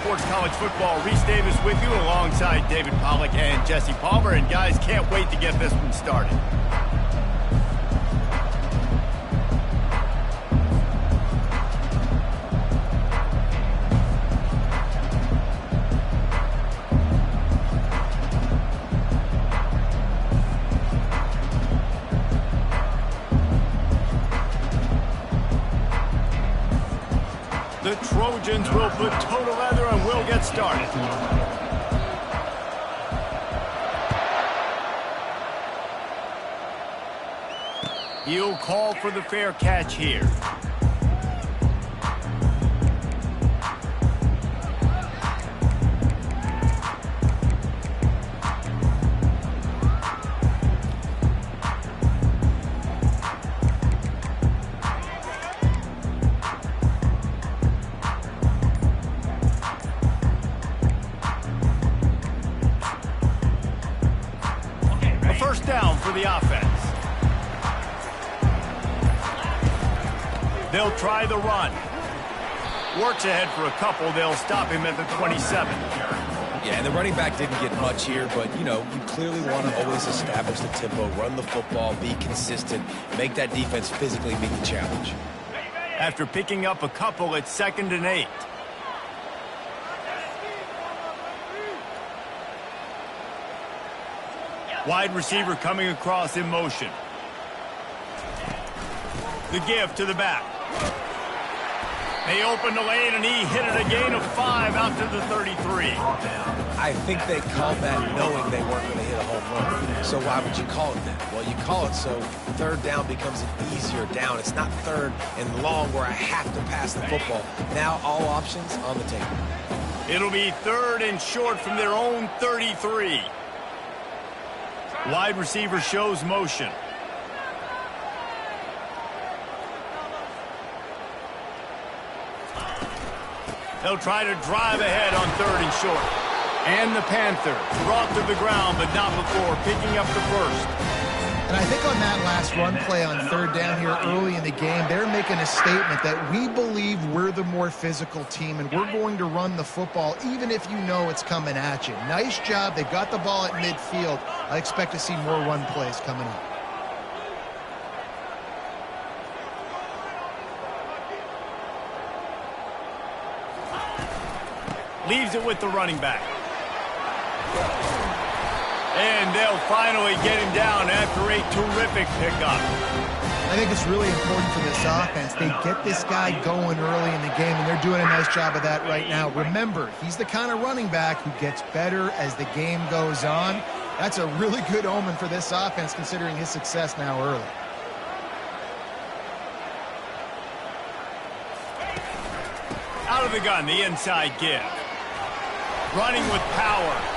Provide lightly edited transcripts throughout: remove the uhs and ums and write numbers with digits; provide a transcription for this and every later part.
Sports College Football. Reese Davis with you alongside David Pollack and Jesse Palmer. And guys, can't wait to get this one started. The Trojans will put total leather and we'll get started. He'll call for the fair catch here. First down for the offense. They'll try the run. Works ahead for a couple. They'll stop him at the 27. Yeah, and the running back didn't get much here, but, you know, you clearly want to always establish the tempo, run the football, be consistent, make that defense physically meet the challenge. After picking up a couple, it's 2nd and 8. Wide receiver coming across in motion. The give to the back. They opened the lane and he hit it a gain of 5 out to the 33. I think they called that knowing they weren't going to hit a home run. So why would you call it that? Well, you call it so third down becomes an easier down. It's not third and long where I have to pass the football. Now all options on the table. It'll be 3rd and short from their own 33. Wide receiver shows motion. They'll try to drive ahead on 3rd and short. And the Panthers brought to the ground, but not before picking up the first. And I think on that last run play on 3rd down here early in the game, they're making a statement that we believe we're the more physical team and we're going to run the football even if you know it's coming at you. Nice job. They got the ball at midfield. I expect to see more run plays coming up. Leaves it with the running back. And they'll finally get him down after a terrific pickup. I think it's really important for this offense. They get this guy going early in the game, and they're doing a nice job of that right now. Remember, he's the kind of running back who gets better as the game goes on. That's a really good omen for this offense, considering his success now early. Out of the gun, the inside give. Running with power.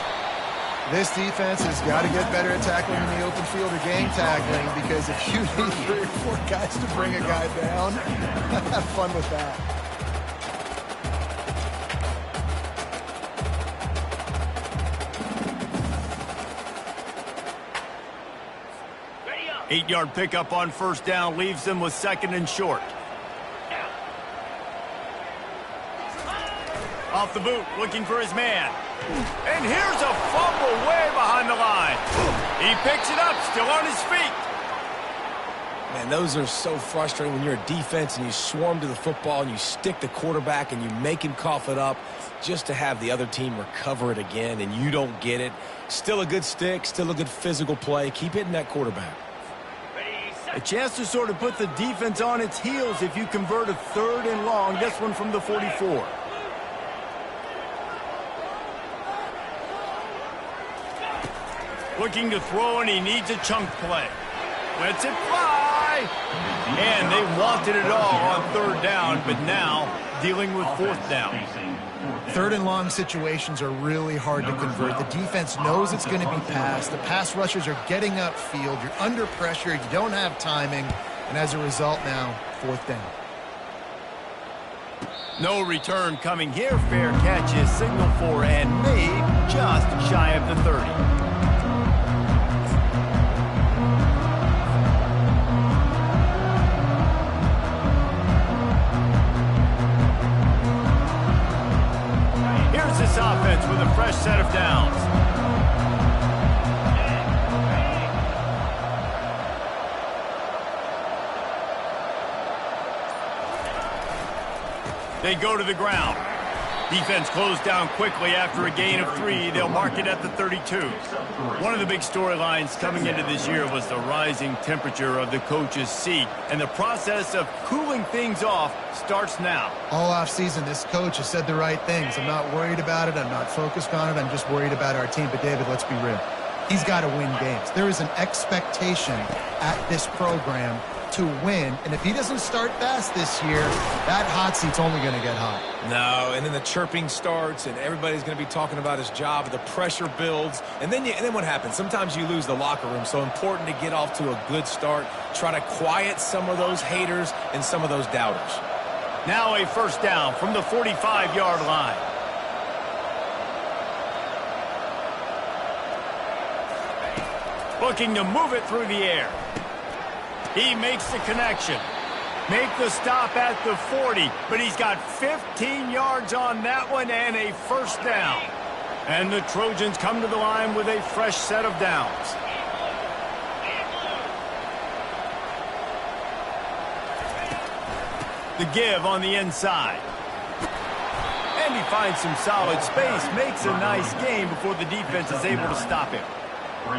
This defense has got to get better at tackling in the open field or game tackling, because if you need 3 or 4 guys to bring a guy down, have fun with that. Eight-yard pickup on 1st down leaves them with 2nd and short. Off the boot, looking for his man. And here's a fumble way behind the line. He picks it up, still on his feet. Man, those are so frustrating when you're a defense and you swarm to the football and you stick the quarterback and you make him cough it up just to have the other team recover it again and you don't get it. Still a good stick, still a good physical play. Keep hitting that quarterback. A chance to sort of put the defense on its heels if you convert a 3rd and long. This one from the 44. Looking to throw, and he needs a chunk play. Lets it fly. And they wanted it all on 3rd down, but now dealing with 4th down. 3rd and long situations are really hard to convert. The defense knows it's going to be passed. The pass rushers are getting upfield. You're under pressure. You don't have timing. And as a result now, 4th down. No return coming here. Fair catch is signaled for and made just shy of the 30. this offense with a fresh set of downs. They go to the ground. Defense closed down quickly after a gain of 3. They'll mark it at the 32. One of the big storylines coming into this year was the rising temperature of the coach's seat, and the process of cooling things off starts now. All offseason, this coach has said the right things. I'm not worried about it. I'm not focused on it. I'm just worried about our team. But, David, let's be real. He's got to win games. There is an expectation at this program to win, and if he doesn't start fast this year, that hot seat's only going to get hot. No, and then the chirping starts, and everybody's going to be talking about his job. The pressure builds, and then what happens? Sometimes you lose the locker room. So important to get off to a good start. Try to quiet some of those haters and some of those doubters. Now a first down from the 45-yard line. Looking to move it through the air. He makes the connection. Make the stop at the 40, but he's got 15 yards on that one and a first down. And the Trojans come to the line with a fresh set of downs. The give on the inside. And he finds some solid space, makes a nice gain before the defense is able to stop him.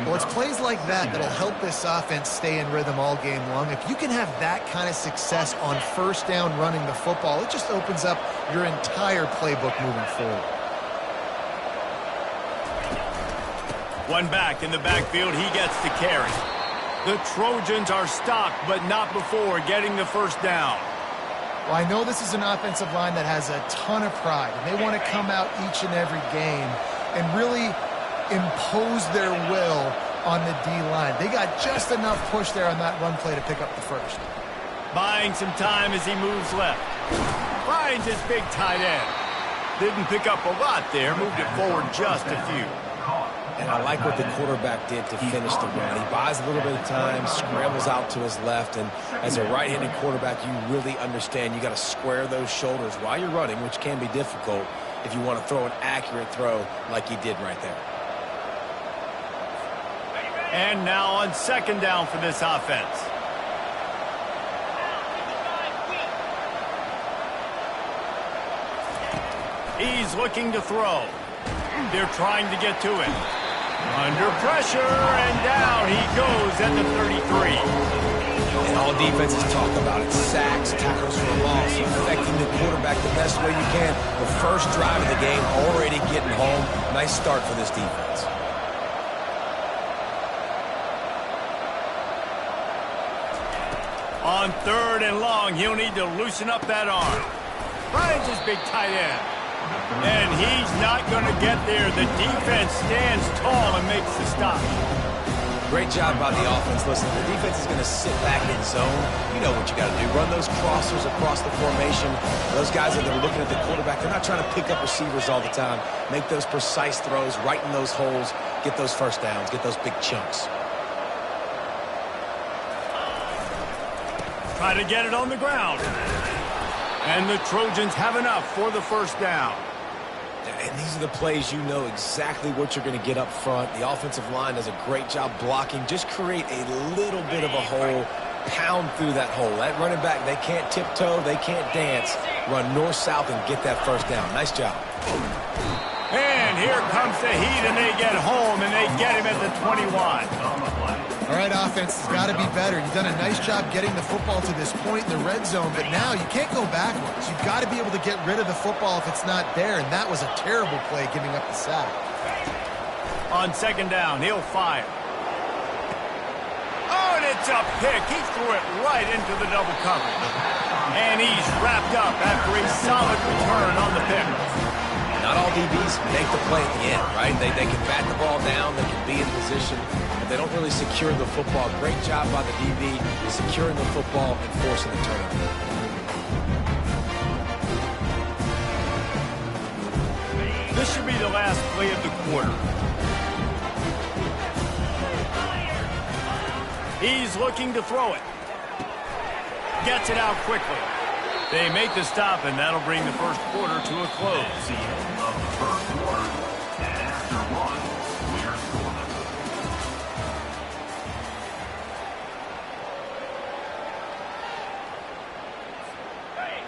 Well, it's plays like that that'll help this offense stay in rhythm all game long. If you can have that kind of success on first down running the football, it just opens up your entire playbook moving forward. One back in the backfield, he gets the carry. The Trojans are stopped, but not before getting the first down. Well, I know this is an offensive line that has a ton of pride, and they want to come out each and every game and really impose their will on the D-line. They got just enough push there on that run play to pick up the first. Buying some time as he moves left. Finds his big tight end. Didn't pick up a lot there, moved it forward just a few. And I like what the quarterback did to finish the run. He buys a little bit of time, scrambles out to his left, and as a right-handed quarterback, you really understand you got to square those shoulders while you're running, which can be difficult if you want to throw an accurate throw like he did right there. And now on second down for this offense. He's looking to throw. They're trying to get to him. Under pressure, and down he goes at the 33. And all defenses talk about it. Sacks, tackles for loss, affecting the quarterback the best way you can. The first drive of the game, already getting home. Nice start for this defense. On third and long, he'll need to loosen up that arm. Finds his big tight end. And he's not going to get there. The defense stands tall and makes the stop. Great job by the offense. Listen, the defense is going to sit back in zone. You know what you got to do. Run those crossers across the formation. Those guys that are looking at the quarterback, they're not trying to pick up receivers all the time. Make those precise throws, right in those holes, get those first downs, get those big chunks. Try to get it on the ground. And the Trojans have enough for the first down. And these are the plays you know exactly what you're going to get up front. The offensive line does a great job blocking. Just create a little bit of a hole. Pound through that hole. That running back, they can't tiptoe, they can't dance. Run north-south and get that first down. Nice job. And here comes the heat, and they get home, and they get him at the 21. All right, offense has got to be better. You've done a nice job getting the football to this point in the red zone, but now you can't go backwards. You've got to be able to get rid of the football if it's not there, and that was a terrible play giving up the sack. On second down, he'll fire. Oh, and it's a pick. He threw it right into the double coverage. And he's wrapped up after a solid return on the pick. Not all DBs make the play at the end, right? They can bat the ball down, they can be in position, but they don't really secure the football. Great job by the DB securing the football and forcing the turnover. This should be the last play of the quarter. He's looking to throw it. Gets it out quickly. They make the stop, and that'll bring the first quarter to a close.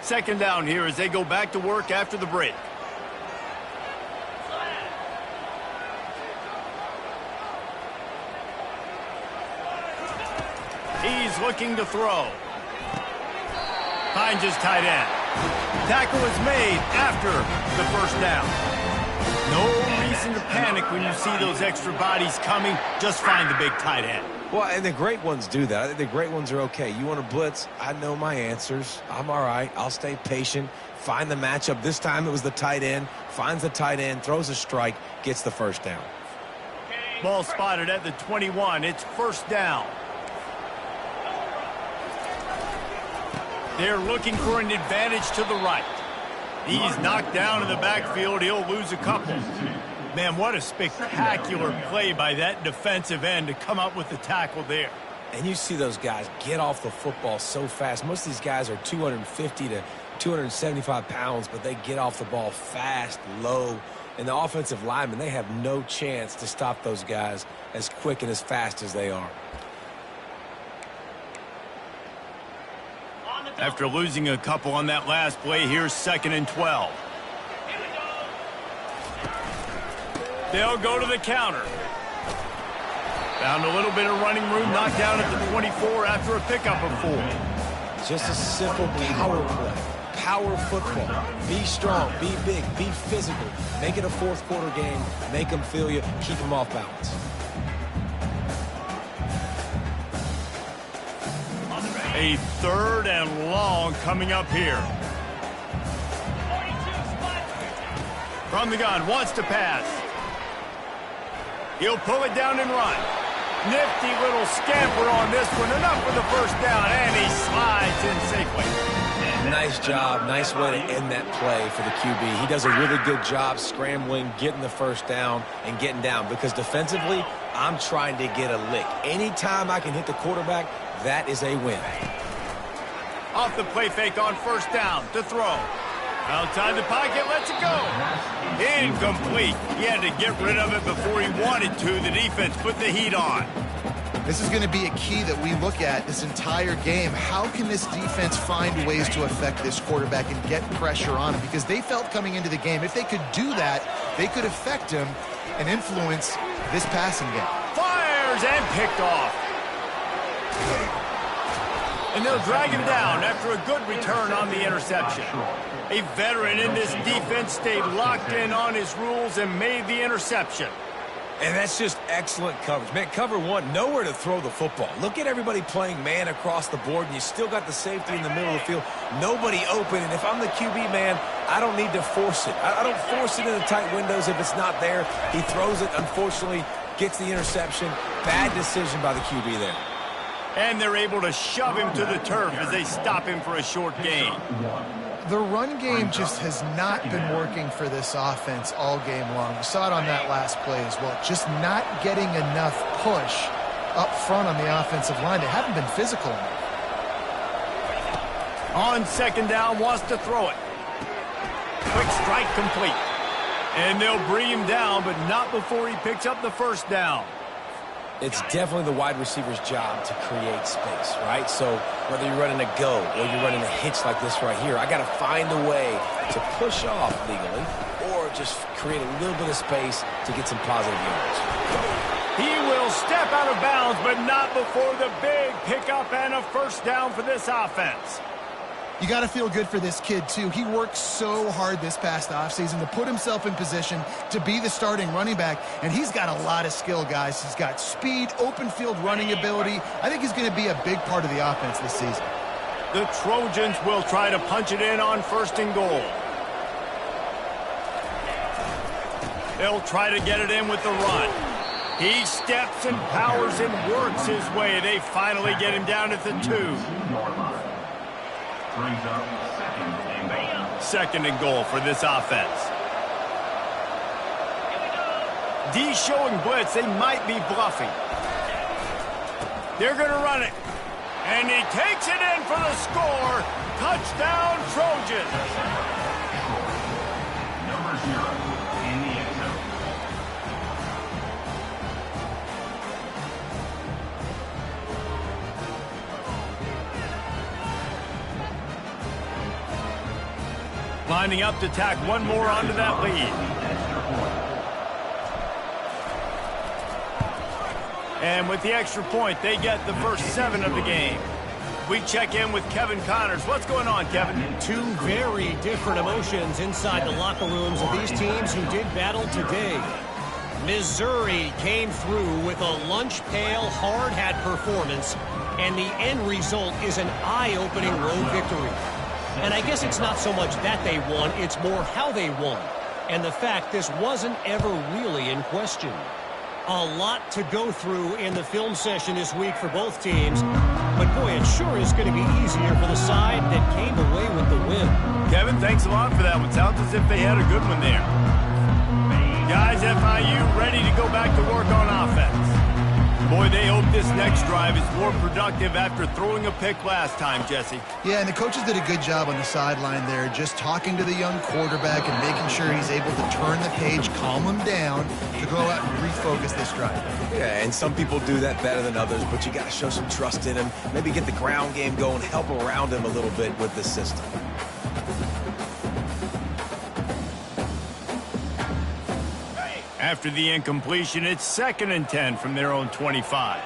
Second down here as they go back to work after the break. He's looking to throw. Finds his tight end. Tackle is made after the first down. No reason to panic when you see those extra bodies coming. Just find the big tight end. Well, and the great ones do that. I think the great ones are okay. You want to blitz? I know my answers. I'm all right. I'll stay patient. Find the matchup. This time it was the tight end. Finds the tight end, throws a strike, gets the first down. Ball spotted at the 21. It's first down. They're looking for an advantage to the right. He's knocked down in the backfield. He'll lose a couple. Man, what a spectacular play by that defensive end to come up with the tackle there. And you see those guys get off the football so fast. Most of these guys are 250 to 275 pounds, but they get off the ball fast, low. And the offensive linemen, they have no chance to stop those guys as quick and as fast as they are. After losing a couple on that last play, here's 2nd and 12. They'll go to the counter. Found a little bit of running room, knocked down at the 24 after a pickup of 4. Just a simple power play. Power football. Be strong, be big, be physical. Make it a fourth quarter game. Make them feel you. Keep them off balance. A 3rd and long coming up here. From the gun, wants to pass. He'll pull it down and run. Nifty little scamper on this one. Enough for the first down, and he slides in safely. Nice job. Nice way to end that play for the QB. He does a really good job scrambling, getting the first down, and getting down. Because defensively, I'm trying to get a lick. Anytime I can hit the quarterback, that is a win. Off the play fake on first down to throw. Outside the pocket, lets it go. Incomplete. He had to get rid of it before he wanted to. The defense put the heat on. This is going to be a key that we look at this entire game. How can this defense find ways to affect this quarterback and get pressure on him? Because they felt coming into the game, if they could do that, they could affect him and influence this passing game. Fires and picked off. And they'll drag him down after a good return on the interception. A veteran in this defense stayed locked in on his rules and made the interception. And that's just excellent coverage. Man, cover one, nowhere to throw the football. Look at everybody playing man across the board, and you still got the safety in the middle of the field. Nobody open, and if I'm the QB, man, I don't need to force it. I don't force it in the tight windows if it's not there. He throws it, unfortunately, gets the interception. Bad decision by the QB there. And they're able to shove him to the turf as they stop him for a short gain. The run game just has not been working for this offense all game long. We saw it on that last play as well. Just not getting enough push up front on the offensive line. They haven't been physical enough. On second down, wants to throw it. Quick strike complete. And they'll bring him down, but not before he picks up the first down. It's definitely the wide receiver's job to create space, right? So whether you're running a go or you're running a hitch like this right here, I got to find a way to push off legally or just create a little bit of space to get some positive yards. He will step out of bounds, but not before the big pickup and a first down for this offense. You got to feel good for this kid, too. He worked so hard this past offseason to put himself in position to be the starting running back, and he's got a lot of skill, guys. He's got speed, open field running ability. I think he's going to be a big part of the offense this season. The Trojans will try to punch it in on first and goal. They'll try to get it in with the run. He steps and powers and works his way. They finally get him down at the 2. Second and goal for this offense. D showing blitz. They might be bluffing. They're going to run it. And he takes it in for the score. Touchdown, Trojans. Lining up to tack one more onto that lead. And with the extra point, they get the first 7 of the game. We check in with Kevin Connors. What's going on, Kevin? Two very different emotions inside the locker rooms of these teams who did battle today. Missouri came through with a lunch pail, hard-hat performance, and the end result is an eye-opening road victory. And I guess it's not so much that they won, it's more how they won. And the fact this wasn't ever really in question. A lot to go through in the film session this week for both teams. But boy, it sure is going to be easier for the side that came away with the win. Kevin, thanks a lot for that one. Sounds as if they had a good one there. Guys, FIU ready to go back to work on offense. Boy, they hope this next drive is more productive after throwing a pick last time, Jesse. Yeah, and the coaches did a good job on the sideline there, just talking to the young quarterback and making sure he's able to turn the page, calm him down, to go out and refocus this drive. Yeah, and some people do that better than others, but you got to show some trust in him, maybe get the ground game going, help around him a little bit with the system. After the incompletion, it's 2nd and 10 from their own 25.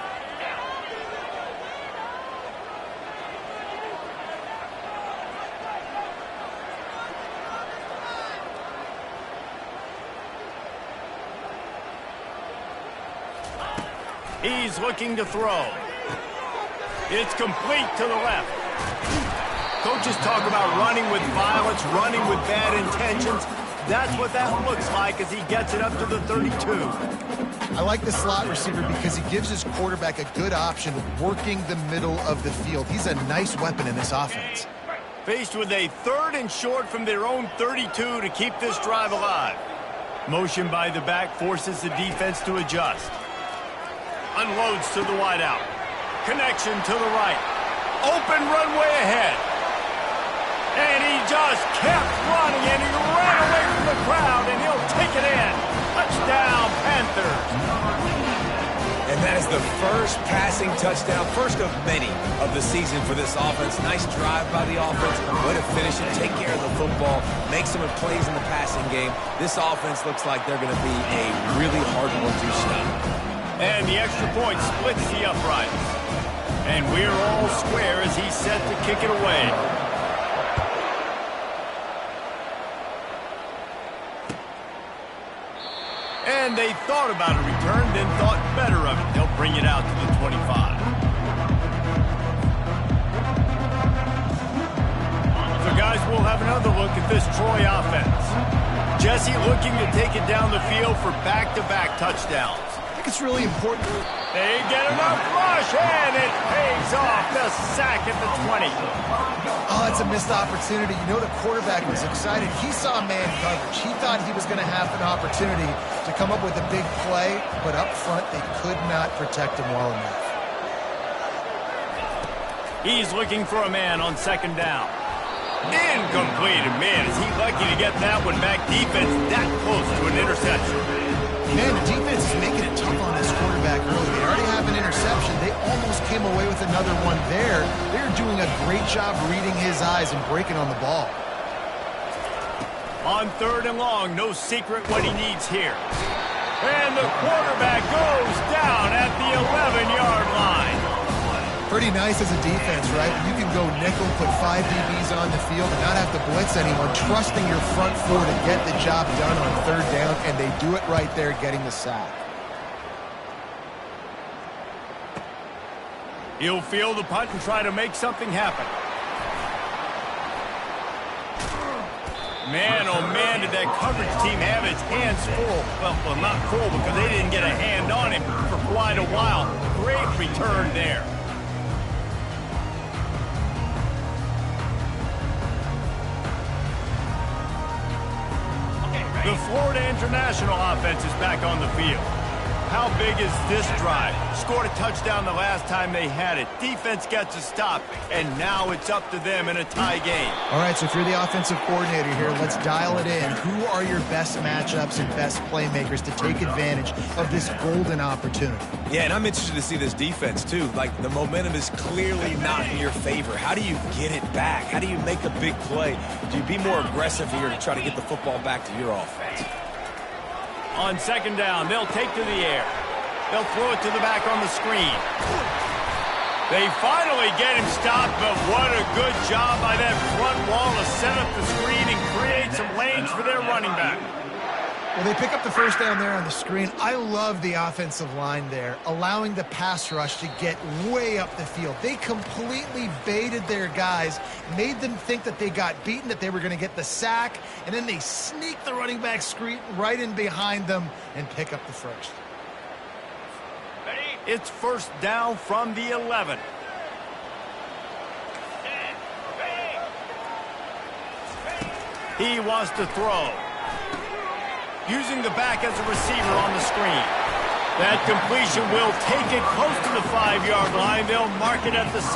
He's looking to throw. It's complete to the left. Coaches talk about running with violence, running with bad intentions. That's what that looks like as he gets it up to the 32. I like the slot receiver because he gives his quarterback a good option working the middle of the field. He's a nice weapon in this offense. Faced with a 3rd and short from their own 32 to keep this drive alive. Motion by the back forces the defense to adjust. Unloads to the wideout. Connection to the right. Open runway ahead. And he just kept running, and he ran away from the crowd, and he'll take it in. Touchdown, Panthers. And that is the first passing touchdown, first of many of the season for this offense. Nice drive by the offense. Way to finish it, take care of the football, make some plays in the passing game. This offense looks like they're going to be a really hard one to stop. And the extra point splits the uprights. And we're all square as he's set to kick it away. And they thought about a return, then thought better of it. They'll bring it out to the 25. So, guys, we'll have another look at this Troy offense. Jesse looking to take it down the field for back-to-back touchdowns. I think it's really important. They get enough rush, and it pays off. The sack at the 20. Oh, it's a missed opportunity. You know the quarterback was excited. He saw man coverage. He thought he was going to have an opportunity to come up with a big play, but up front they could not protect him well enough. He's looking for a man on 2nd down. Incomplete. Man, is he lucky to get that one back. Defense that close to an interception. Man, the defense is making it tough on this quarterback early. They already have an interception. They almost came away with another one there. They're doing a great job reading his eyes and breaking on the ball. On 3rd and long, no secret what he needs here. And the quarterback goes down at the 11-yard line. Pretty nice as a defense, right? You can go nickel, put 5 DBs on the field and not have to blitz anymore, trusting your front 4 to get the job done on 3rd down, and they do it right there, getting the sack. He'll field the punt and try to make something happen. Man, oh man, did that coverage team have its hands full. Well, not full because they didn't get a hand on him for quite a while. Great return there. The Florida International offense is back on the field. How big is this drive? Scored a touchdown the last time they had it. Defense gets a stop, and now it's up to them in a tie game. All right, so if you're the offensive coordinator here, let's dial it in. Who are your best matchups and best playmakers to take advantage of this golden opportunity? Yeah, and I'm interested to see this defense, too. Like, the momentum is clearly not in your favor. How do you get it back? How do you make a big play? Do you be more aggressive here to try to get the football back to your offense? On second down, they'll take to the air. They'll throw it to the back on the screen. They finally get him stopped, but what a good job by that front wall to set up the screen and create some lanes for their running back. Well, they pick up the first down there on the screen. I love the offensive line there, allowing the pass rush to get way up the field. They completely baited their guys, made them think that they got beaten, that they were going to get the sack, and then they sneak the running back screen right in behind them and pick up the first. It's first down from the 11. He wants to throw. Using the back as a receiver on the screen. That completion will take it close to the 5-yard line. They'll mark it at the 6.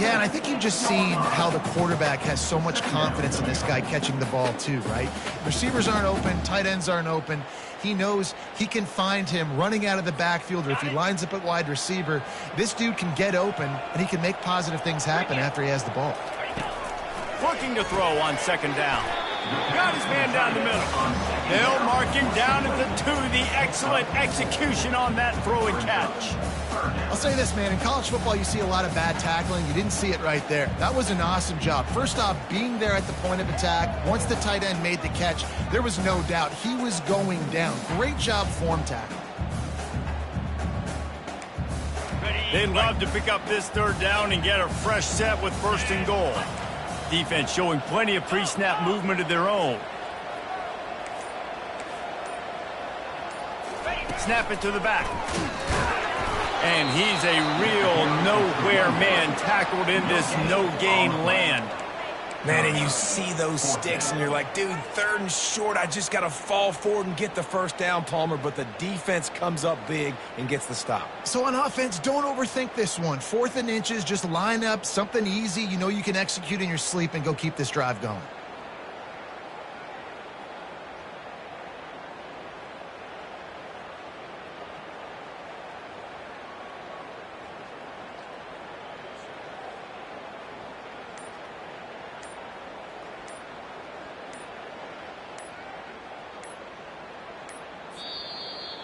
Yeah, and I think you've just seen how the quarterback has so much confidence in this guy catching the ball too, right? Receivers aren't open, tight ends aren't open. He knows he can find him running out of the backfield, or if he lines up at wide receiver, this dude can get open, and he can make positive things happen after he has the ball. Looking to throw on second down. Got his man down the middle. They'll mark him down at the 2. The excellent execution on that throw and catch. I'll say this, man. In college football, you see a lot of bad tackling. You didn't see it right there. That was an awesome job. First off, being there at the point of attack. Once the tight end made the catch, there was no doubt he was going down. Great job form tackle. They'd love to pick up this third down and get a fresh set with first and goal. Defense showing plenty of pre-snap movement of their own. Snap it to the back. And he's a real nowhere man tackled in this no-gain land. Man, and you see those sticks, and you're like, dude, 3rd and short, I just got to fall forward and get the first down, Palmer, but the defense comes up big and gets the stop. So on offense, don't overthink this one. 4th and inches, just line up something easy you know you can execute in your sleep and go keep this drive going.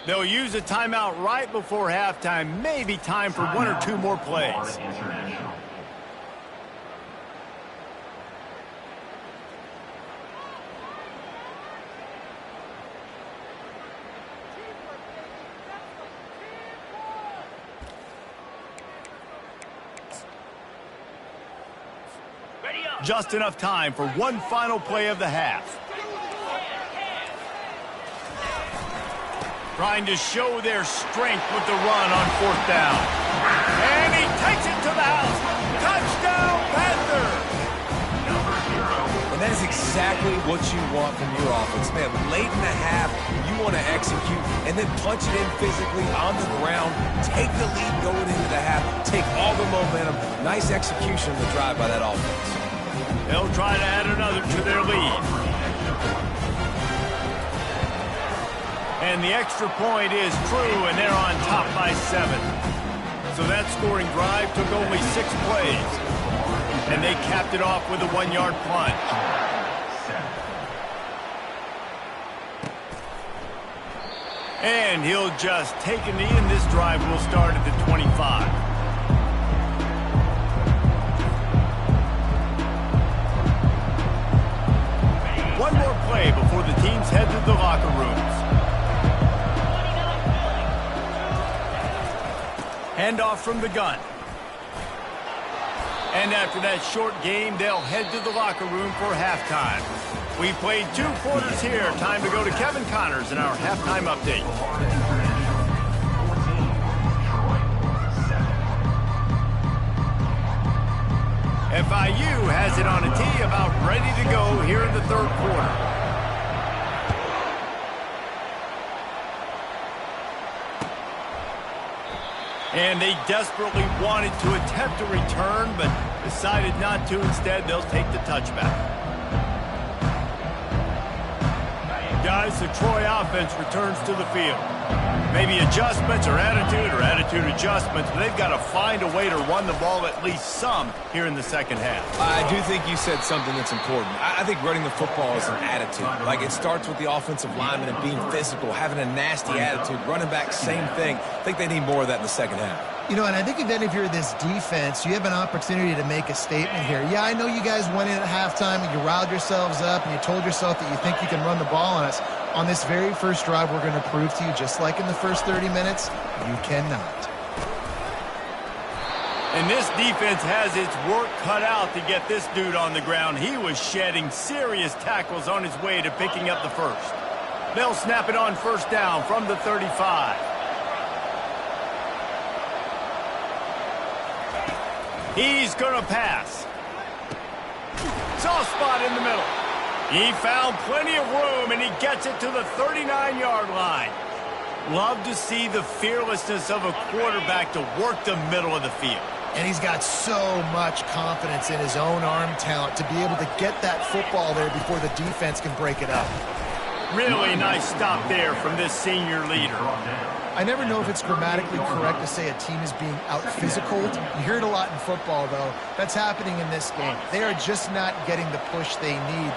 They'll use a timeout right before halftime. Maybe time for 1 or 2 more plays. Just enough time for one final play of the half. Trying to show their strength with the run on 4th down. And he takes it to the house. Touchdown, Panther! And that is exactly what you want from your offense. Man, late in the half, you want to execute and then punch it in physically on the ground. Take the lead going into the half. Take all the momentum. Nice execution of the drive by that offense. They'll try to add another to their lead. And the extra point is true, and they're on top by 7. So that scoring drive took only 6 plays. And they capped it off with a 1-yard plunge. And he'll just take a knee, and this drive will start at the 25. One more play before the teams head to the locker rooms. Handoff from the gun. And after that short game, they'll head to the locker room for halftime. We played 2 quarters here. Time to go to Kevin Connors in our halftime update. FIU has it on a tee, about ready to go here in the 3rd quarter. And they desperately wanted to attempt a return, but decided not to. Instead, they'll take the touchback. Guys, the Troy offense returns to the field. Maybe adjustments or attitude adjustments, but they've got to find a way to run the ball at least some here in the second half. I do think you said something that's important. I think running the football is an attitude. Like, it starts with the offensive lineman and being physical, having a nasty attitude. Running back, same thing. I think they need more of that in the second half. You know, and I think then if you're this defense, you have an opportunity to make a statement here. Yeah, I know you guys went in at halftime and you riled yourselves up and you told yourself that you think you can run the ball on us. On this very first drive, we're going to prove to you, just like in the first 30 minutes, you cannot. And this defense has its work cut out to get this dude on the ground. He was shedding serious tackles on his way to picking up the first. They'll snap it on first down from the 35. He's going to pass. Soft spot in the middle. He found plenty of room, and he gets it to the 39-yard line. Love to see the fearlessness of a quarterback to work the middle of the field. And he's got so much confidence in his own arm talent to be able to get that football there before the defense can break it up. Really nice stop there from this senior leader. I never know if it's grammatically correct to say a team is being out-physicaled. You hear it a lot in football, though. That's happening in this game. They are just not getting the push they need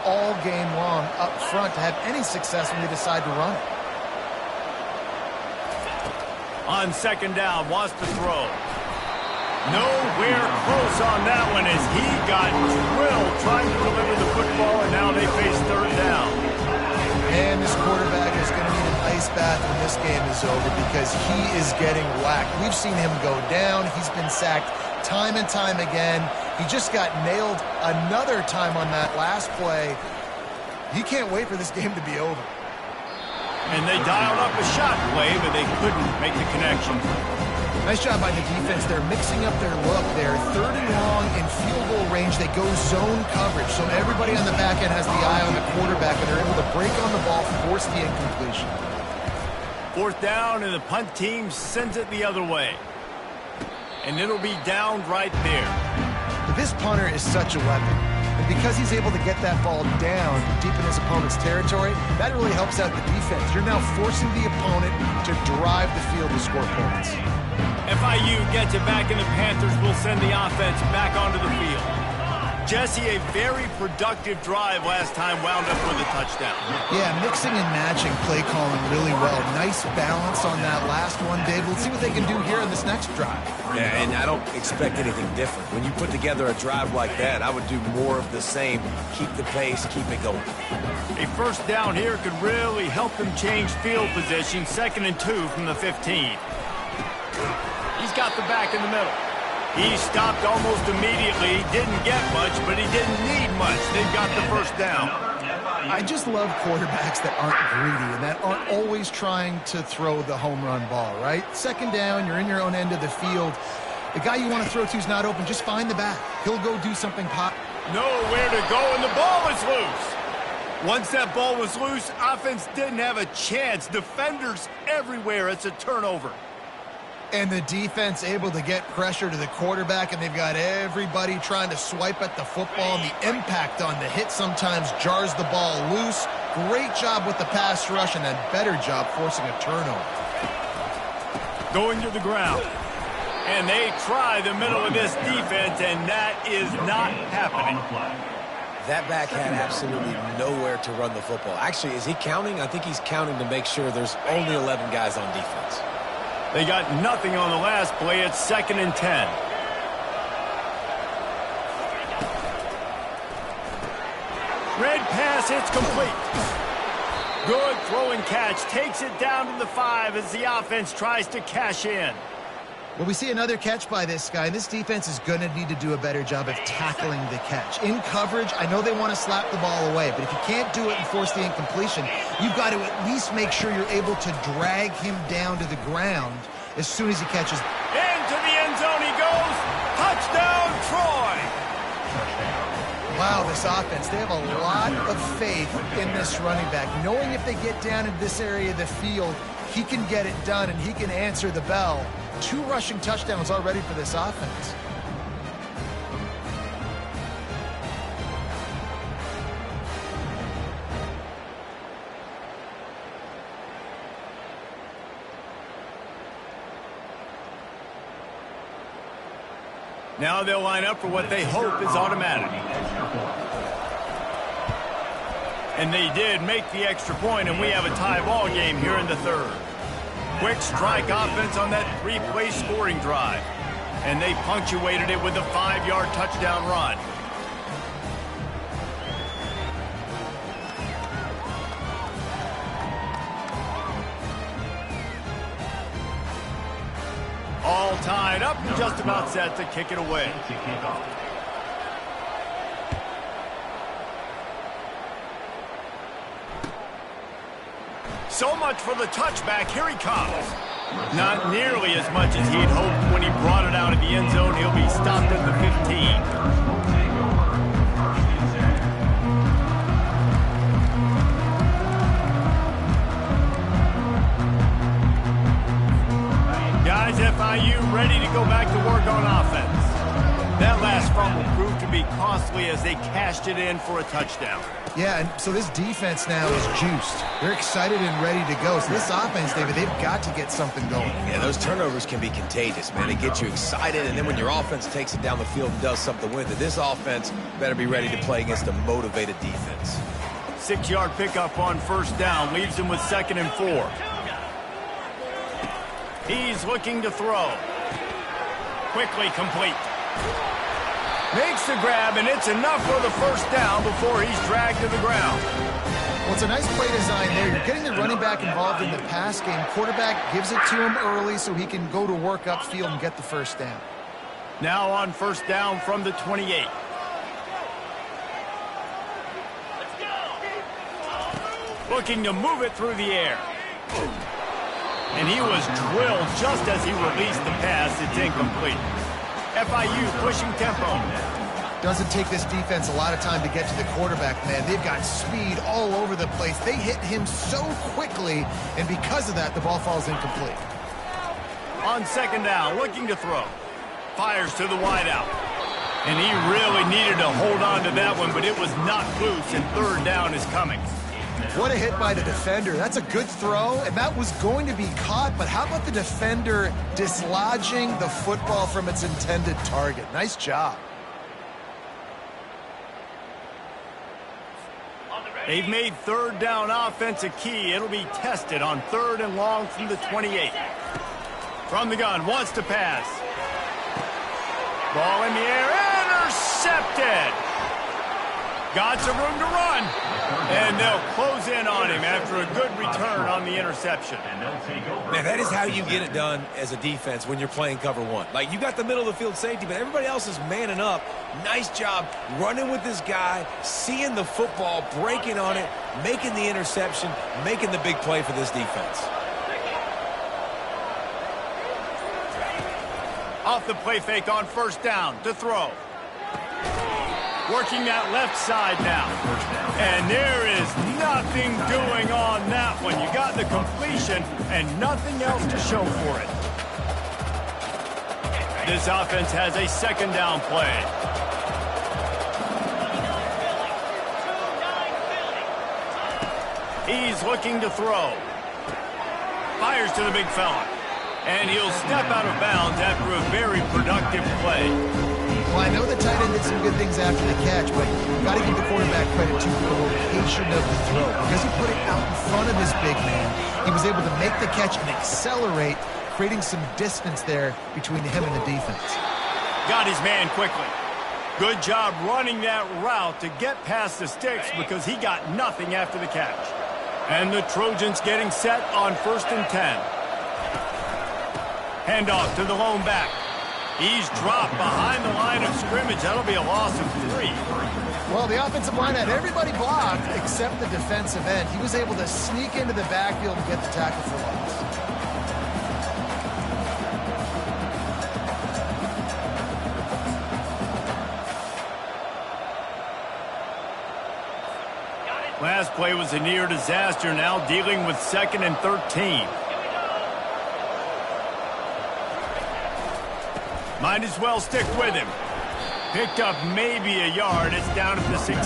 all game long up front to have any success when they decide to run it. On second down, wants to throw. Nowhere close on that one as he got drilled trying to deliver the football, and now they face third down. And this quarterback is going to need an ice bath when this game is over because he is getting whacked. We've seen him go down. He's been sacked time and time again. He just got nailed another time on that last play. He can't wait for this game to be over. And they dialed up a shot play, but they couldn't make the connection. Nice job by the defense. They're mixing up their look there. Third and long in field goal range. They go zone coverage. So everybody on the back end has the eye on the quarterback, and they're able to break on the ball, force the incompletion. Fourth down, and the punt team sends it the other way. And it'll be down right there. This punter is such a weapon. And because he's able to get that ball down deep in his opponent's territory, that really helps out the defense. You're now forcing the opponent to drive the field to score points. FIU gets it back, and the Panthers will send the offense back onto the field. Jesse, a very productive drive last time, wound up with a touchdown. Yeah, mixing and matching play calling really well. Nice balance on that last one, Dave. Let's see what they can do here on this next drive. Yeah, and I don't expect anything different. When you put together a drive like that, I would do more of the same. Keep the pace, keep it going. A first down here could really help them change field position. 2nd and 2 from the 15. He's got the back in the middle. He stopped almost immediately. Didn't get much, but he didn't need much. They've got the first down. I just love quarterbacks that aren't greedy and that aren't always trying to throw the home run ball, right? Second down, you're in your own end of the field. The guy you want to throw to is not open. Just find the back. He'll go do something pop. Nowhere to go, and the ball is loose. Once that ball was loose, offense didn't have a chance. Defenders everywhere. It's a turnover. And the defense able to get pressure to the quarterback, and they've got everybody trying to swipe at the football, and the impact on the hit sometimes jars the ball loose. Great job with the pass rush, and a better job forcing a turnover. Going to the ground. And they try the middle of this defense, and that is not happening. That back had absolutely nowhere to run the football. Actually, is he counting? I think he's counting to make sure there's only 11 guys on defense. They got nothing on the last play. It's 2nd and 10. Red pass, it's complete. Good throw and catch. Takes it down to the 5 as the offense tries to cash in. Well, we see another catch by this guy. This defense is going to need to do a better job of tackling the catch. In coverage, I know they want to slap the ball away, but if you can't do it and force the incompletion, you've got to at least make sure you're able to drag him down to the ground as soon as he catches. Into the end zone he goes. Touchdown, Troy. Wow, this offense, they have a lot of faith in this running back, knowing if they get down in this area of the field, he can get it done and he can answer the bell. 2 rushing touchdowns already for this offense. Now they'll line up for what they hope is automatic. And they did make the extra point, and we have a tie ball game here in the third. Quick strike offense on that 3-play scoring drive. And they punctuated it with a 5-yard touchdown run. All tied up, just about set to kick it away. So much for the touchback. Here he comes. Not nearly as much as he'd hoped when he brought it out of the end zone. He'll be stopped at the 15. Guys, FIU ready to go back to work on offense. That last fumble proved to be costly as they cashed it in for a touchdown. Yeah, and so this defense now is juiced. They're excited and ready to go. So this offense, David, they've got to get something going. Yeah, those turnovers can be contagious, man. It gets you excited, and then when your offense takes it down the field and does something with it, this offense better be ready to play against a motivated defense. 6-yard pickup on first down leaves him with 2nd and 4. He's looking to throw. Quickly complete. Makes the grab, and it's enough for the first down before he's dragged to the ground. Well, it's a nice play design there. You're getting the running back involved in the pass game. Quarterback gives it to him early so he can go to work upfield and get the first down. Now on first down from the 28. Looking to move it through the air. And he was drilled just as he released the pass. It's incomplete. FIU pushing tempo. Doesn't take this defense a lot of time to get to the quarterback, man. They've got speed all over the place. They hit him so quickly, and because of that, the ball falls incomplete. On second down, looking to throw. Fires to the wideout. And he really needed to hold on to that one, but it was not loose, and third down is coming. What a hit by the defender. That's a good throw, and that was going to be caught, but how about the defender dislodging the football from its intended target? Nice job. They've made third down offense a key. It'll be tested on 3rd and long from the 28. From the gun, wants to pass. Ball in the air, intercepted. Got some room to run. And they'll close in on him after a good return on the interception. Man, that is how you get it done as a defense when you're playing cover one. Like, you got the middle of the field safety, but everybody else is manning up. Nice job running with this guy, seeing the football, breaking on it, making the interception, making the big play for this defense. Off the play fake on first down to throw. Working that left side now. And there is nothing doing on that one. You got the completion and nothing else to show for it. This offense has a second down play. He's looking to throw. Fires to the big fella. And he'll step out of bounds after a very productive play. Well, I know the tight end did some good things after the catch, but you've got to give the quarterback credit to the location of the throw. Because he put it out in front of his big man, he was able to make the catch and accelerate, creating some distance there between him and the defense. Got his man quickly. Good job running that route to get past the sticks because he got nothing after the catch. And the Trojans getting set on 1st and 10. Handoff to the lone back. He's dropped behind the line of scrimmage. That'll be a loss of 3. Well, the offensive line had everybody blocked except the defensive end. He was able to sneak into the backfield and get the tackle for loss. Last play was a near disaster, now dealing with 2nd and 13. Might as well stick with him. Picked up maybe a yard. It's down at the 16.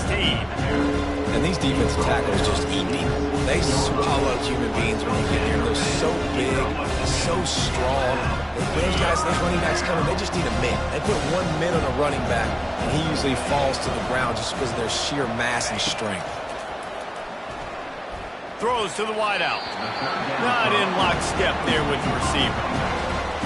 And these defensive tackles just eat people. They swallow human beings when they get here. They're so big, so strong. Those guys, those running backs coming, they just need a mid. They put 1 mid on a running back, and he usually falls to the ground just because of their sheer mass and strength. Throws to the wideout. Not in lockstep there with the receiver.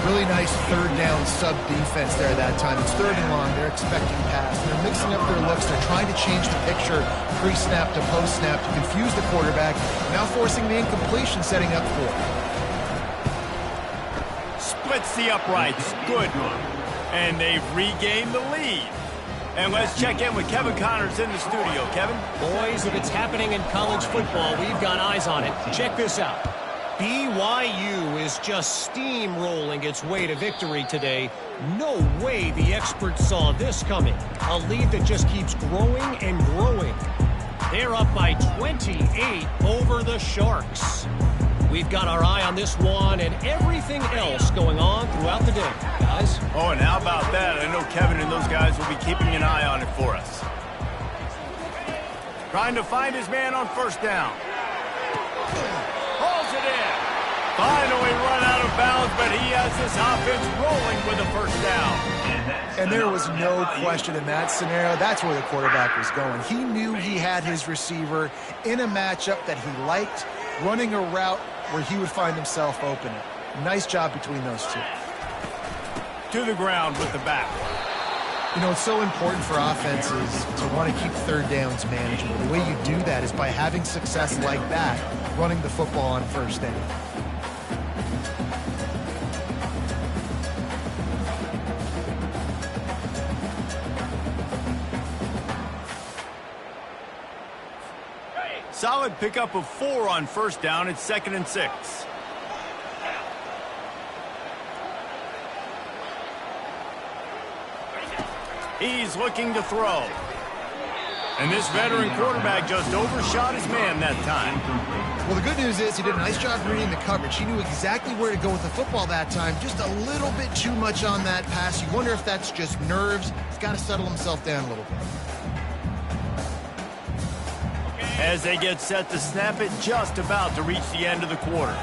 Really nice third down sub defense there that time. It's 3rd and long. They're expecting pass. They're mixing up their looks. They're trying to change the picture pre-snap to post-snap to confuse the quarterback. Now forcing the incompletion, setting up 4. Splits the uprights. Good. And they've regained the lead. And let's check in with Kevin Connors in the studio. Kevin? Boys, if it's happening in college football, we've got eyes on it. Check this out. BYU is just steamrolling its way to victory today. No way the experts saw this coming. A lead that just keeps growing and growing. They're up by 28 over the Sharks. We've got our eye on this one and everything else going on throughout the day, guys. Oh, and how about that? I know Kevin and those guys will be keeping an eye on it for us. Trying to find his man on 1st down. Hauls it in. Finally run out of bounds, but he has this offense rolling with a 1st down. And there was no question in that scenario. That's where the quarterback was going. He knew he had his receiver in a matchup that he liked, running a route where he would find himself open. Nice job between those two. To the ground with the back. You know, it's so important for offenses to want to keep 3rd downs manageable. The way you do that is by having success like that, running the football on 1st down. Solid pickup of 4 on 1st down. It's 2nd and 6. He's looking to throw. And this veteran quarterback just overshot his man that time. Well, the good news is he did a nice job reading the coverage. He knew exactly where to go with the football that time. Just a little bit too much on that pass. You wonder if that's just nerves. He's got to settle himself down a little bit. As they get set to snap it, just about to reach the end of the quarter.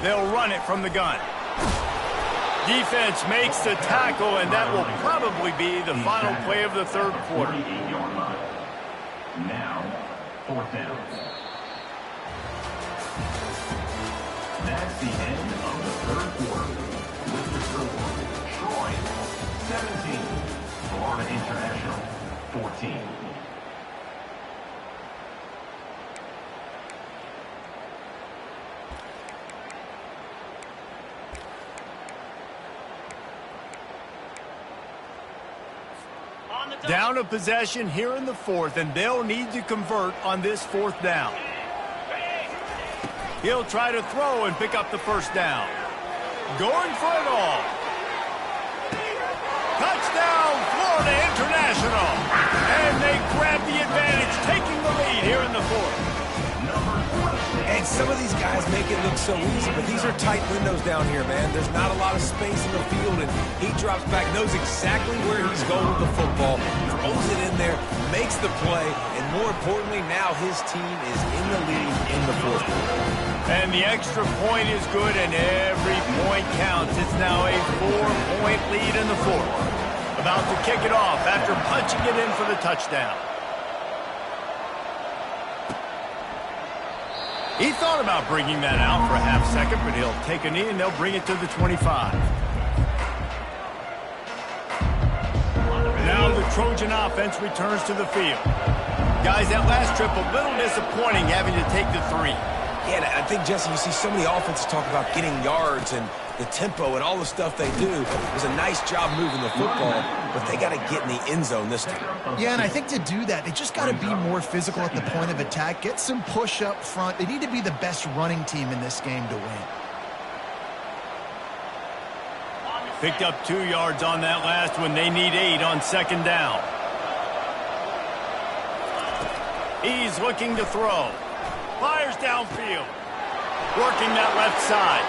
They'll run it from the gun. Defense makes the tackle, and that will probably be the final play of the 3rd quarter. Now, 4th down. That's the end of the 3rd quarter. With the score, Troy 17, Florida International 14. Down a possession here in the 4th, and they'll need to convert on this 4th down. He'll try to throw and pick up the 1st down. Going for it all. Touchdown, Florida International. And they grab the advantage, taking the lead here in the 4th. And some of these guys make it look so easy, but these are tight windows down here, man. There's not a lot of space in the field, and he drops back, knows exactly where he's going with the football, throws it in there, makes the play, and more importantly, now his team is in the lead in the 4th quarter. And the extra point is good, and every point counts. It's now a 4-point lead in the 4th. About to kick it off after punching it in for the touchdown. He thought about bringing that out for a half second, but he'll take a knee and they'll bring it to the 25. Now the Trojan offense returns to the field. Guys, that last trip a little disappointing having to take the 3. Yeah, and I think, Jesse, you see so many offenses talk about getting yards and the tempo and all the stuff they do. It was a nice job moving the football, but they got to get in the end zone this time. Yeah, and I think to do that, they just got to be more physical at the point of attack, get some push up front. They need to be the best running team in this game to win. Picked up 2 yards on that last one. They need 8 on 2nd down. He's looking to throw. Fires downfield. Working that left side.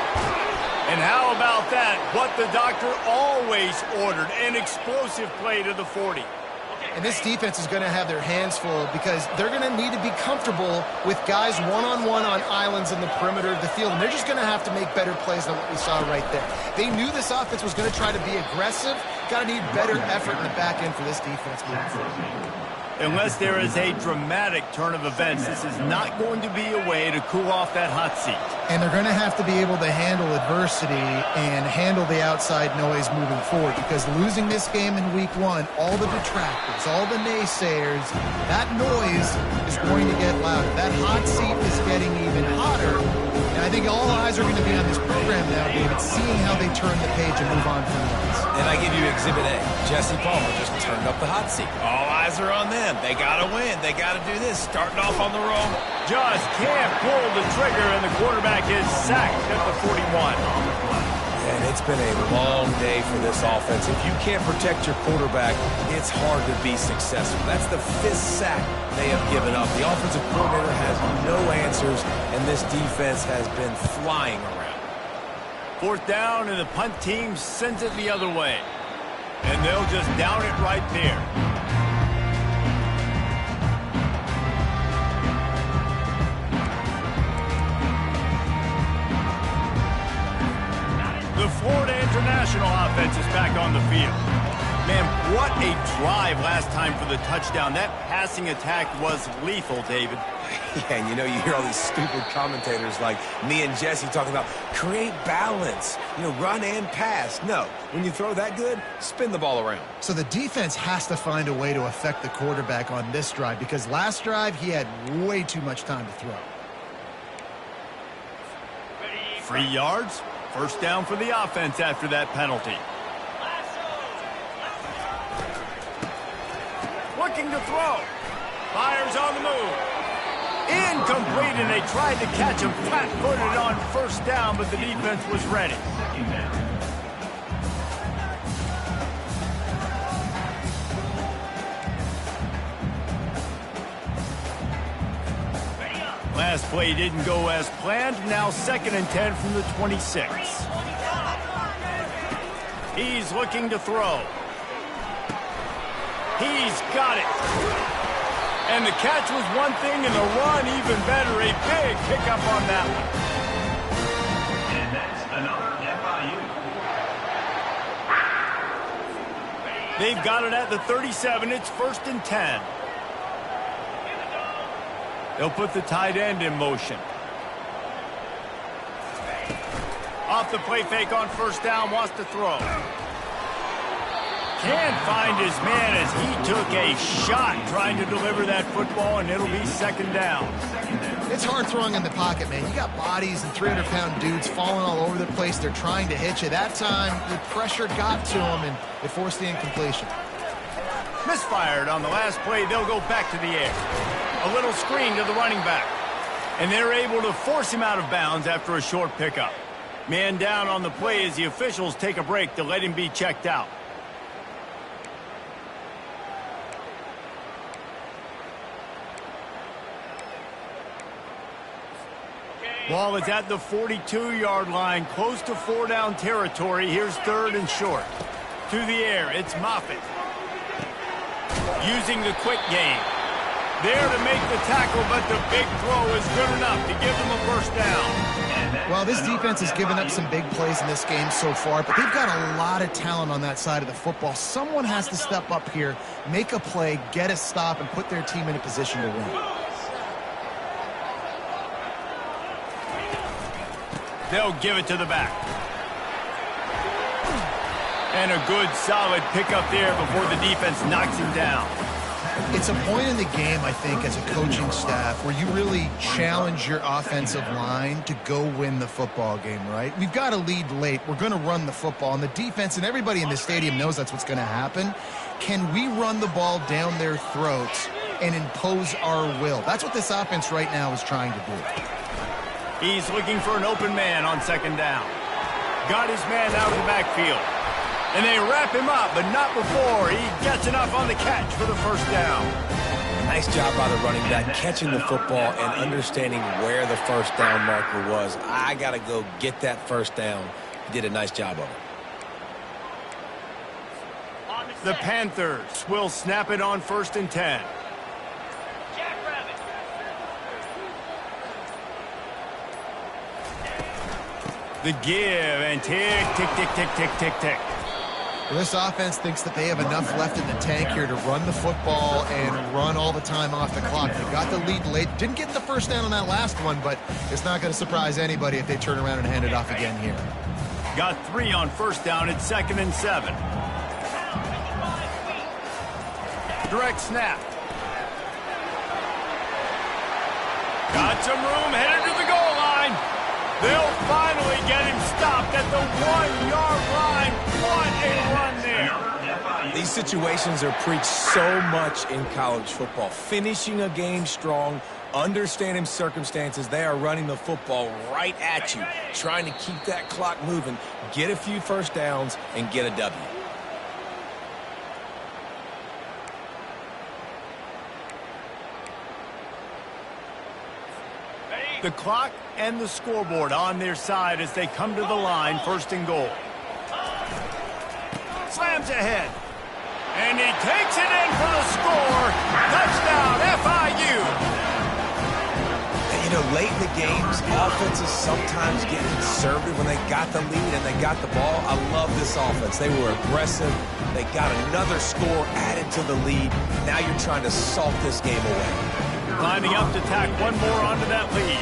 And how about that? What the doctor always ordered, an explosive play to the 40. And this defense is going to have their hands full because they're going to need to be comfortable with guys one-on-one on islands in the perimeter of the field. And they're just going to have to make better plays than what we saw right there. They knew this offense was going to try to be aggressive. Got to need better effort in the back end for this defense moving forward. Unless there is a dramatic turn of events, this is not going to be a way to cool off that hot seat. And they're going to have to be able to handle adversity and handle the outside noise moving forward, because losing this game in week 1, all the detractors, all the naysayers, that noise is going to get louder. That hot seat is getting even hotter. And I think all eyes are going to be on this program now, David, seeing how they turn the page and move on from this. And I give you Exhibit A. Jesse Palmer just turned up the hot seat. All eyes are on them. They got to win. They got to do this. Starting off on the roll. Just can't pull the trigger, and the quarterback is sacked at the 41. And it's been a long day for this offense. If you can't protect your quarterback, it's hard to be successful. That's the 5th sack they have given up. The offensive coordinator has no answers, and this defense has been flying around. 4th down, and the punt team sends it the other way. And they'll just down it right there. The Florida International offense is back on the field. Man, what a drive last time for the touchdown. That passing attack was lethal, David. Yeah, and you hear all these stupid commentators like me and Jesse talking about create balance, run and pass. No, when you throw that good, spin the ball around. So the defense has to find a way to affect the quarterback on this drive, because last drive he had way too much time to throw. 3 yards, 1st down for the offense after that penalty. Looking to throw. Fires on the move. Incomplete, and they tried to catch him flat-footed on 1st down, but the defense was ready. Last play didn't go as planned. Now 2nd and 10 from the 26. He's looking to throw. He's got it. And the catch was one thing, and the run even better. A big pickup on that one. And that's another FIU. They've got it at the 37. It's 1st and 10. They'll put the tight end in motion. Off the play fake on 1st down, wants to throw. Can't find his man as he took a shot trying to deliver that football, and it'll be 2nd down. It's hard throwing in the pocket, man. You got bodies and 300-pound dudes falling all over the place. They're trying to hit you. That time, the pressure got to him, and it forced the incompletion. Misfired on the last play. They'll go back to the air. A little screen to the running back. And they're able to force him out of bounds after a short pickup. Man down on the play as the officials take a break to let him be checked out. Ball is at the 42-yard line, close to 4-down territory. Here's 3rd and short. To the air, it's Moffitt. Using the quick game. There to make the tackle, but the big throw is good enough to give them a 1st down. Well, this defense has given up some big plays in this game so far, but they've got a lot of talent on that side of the football. Someone has to step up here, make a play, get a stop, and put their team in a position to win. They'll give it to the back. And a good, solid pickup there before the defense knocks him down. It's a point in the game, I think, as a coaching staff where you really challenge your offensive line to go win the football game, right? We've got to lead late. We're going to run the football. And the defense and everybody in the stadium knows that's what's going to happen. Can we run the ball down their throats and impose our will? That's what this offense right now is trying to do. He's looking for an open man on 2nd down. Got his man out of the backfield. And they wrap him up, but not before he gets enough on the catch for the 1st down. Nice job by the running back, catching the football and understanding where the 1st down marker was. I got to go get that 1st down. He did a nice job of it. The Panthers will snap it on 1st and 10. The give and tick, tick, tick, tick, tick, tick, tick. Well, this offense thinks that they have enough left in the tank here to run the football and run all the time off the clock. They got the lead late. Didn't get the first down on that last one, but it's not going to surprise anybody if they turn around and hand it off again here. Got 3 on 1st down at 2nd and 7. Direct snap. Got some room, headed to the goal line. They'll finally get him stopped at the 1-yard line. What a run there. These situations are preached so much in college football. Finishing a game strong, understanding circumstances. They are running the football right at you, trying to keep that clock moving, get a few first downs, and get a W. The clock and the scoreboard on their side as they come to the line, 1st and goal. Slams ahead. And he takes it in for the score. Touchdown, FIU. And, you know, late in the games, offenses sometimes get conservative when they got the lead and they got the ball. I love this offense. They were aggressive. They got another score added to the lead. Now you're trying to salt this game away. Lining up to tack one more onto that lead.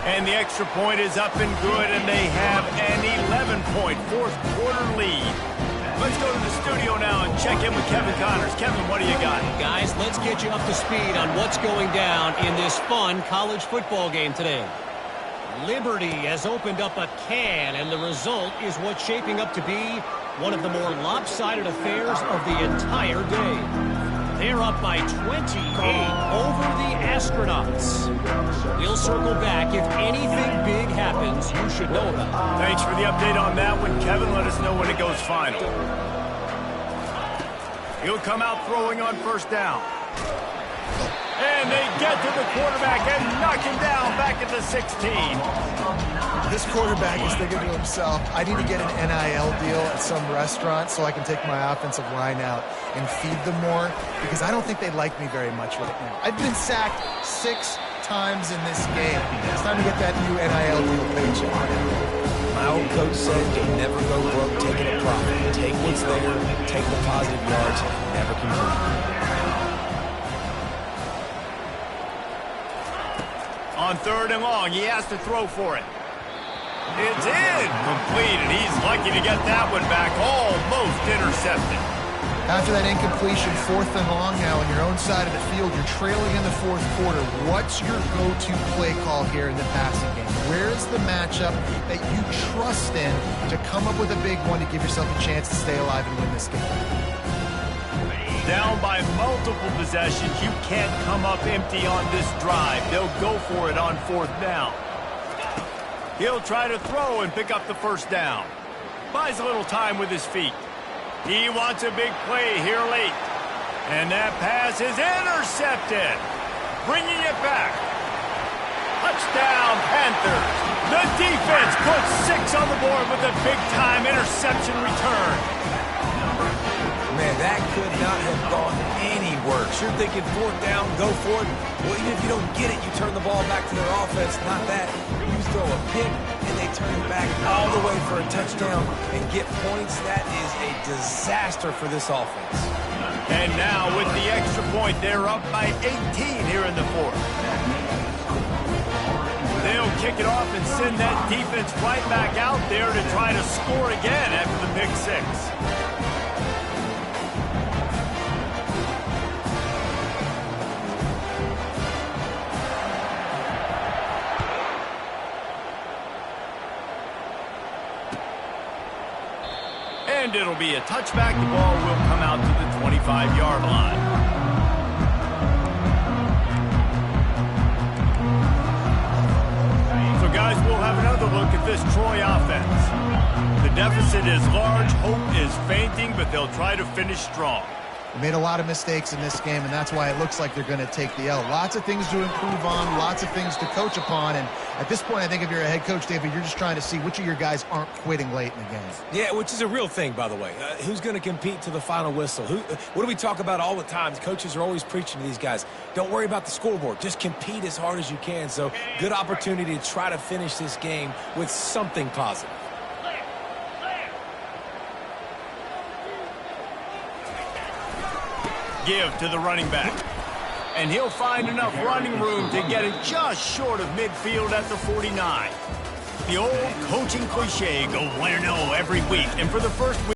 And the extra point is up and good, and they have an 11-point 4th-quarter lead. Let's go to the studio now and check in with Kevin Connors. Kevin, what do you got? Guys, let's get you up to speed on what's going down in this fun college football game today. Liberty has opened up a can, and the result is what's shaping up to be one of the more lopsided affairs of the entire day. They're up by 28 over the Astronauts. We'll circle back if anything big happens you should know about. Thanks for the update on that one, Kevin. Let us know when it goes final. He'll come out throwing on 1st down. And they get to the quarterback and knock him down back at the 16. This quarterback is thinking to himself, I need to get an NIL deal at some restaurant so I can take my offensive line out and feed them more, because I don't think they like me very much right now. I've been sacked 6 times in this game. It's time to get that new NIL deal paycheck. My old coach said you'll never go broke taking a profit. Take what's there, take the positive yards, never complain. On 3rd and long, he has to throw for it. It's in. Complete, and he's lucky to get that one back. Almost intercepted. After that incompletion, 4th and long now on your own side of the field, you're trailing in the 4th quarter. What's your go-to play call here in the passing game? Where's the matchup that you trust in to come up with a big one to give yourself a chance to stay alive and win this game? Down by multiple possessions, you can't come up empty on this drive. They'll go for it on 4th down. He'll try to throw and pick up the 1st down. Buys a little time with his feet. He wants a big play here late. And that pass is intercepted. Bringing it back. Touchdown, Panthers. The defense puts 6 on the board with a big-time interception return. Man, that could not have gone any worse. You're thinking 4th down, go for it. Well, even if you don't get it, you turn the ball back to their offense. Not that. You throw a pick, and they turn it back all the way for a touchdown and get points. That is a disaster for this offense. And now, with the extra point, they're up by 18 here in the 4th. They'll kick it off and send that defense right back out there to try to score again after the pick 6. And it'll be a touchback. The ball will come out to the 25-yard line. So, guys, we'll have another look at this Troy offense. The deficit is large. Hope is fainting, but they'll try to finish strong. Made a lot of mistakes in this game, and that's why it looks like they're going to take the L. Lots of things to improve on, lots of things to coach upon, and at this point, I think if you're a head coach, David, you're just trying to see which of your guys aren't quitting late in the game. Yeah, which is a real thing, by the way. Who's going to compete to the final whistle? What do we talk about all the time? Coaches are always preaching to these guys. Don't worry about the scoreboard. Just compete as hard as you can. So, good opportunity to try to finish this game with something positive. Give to the running back. And he'll find enough running room to get it just short of midfield at the 49. The old coaching cliche, go 1-0 every week. And for the first week,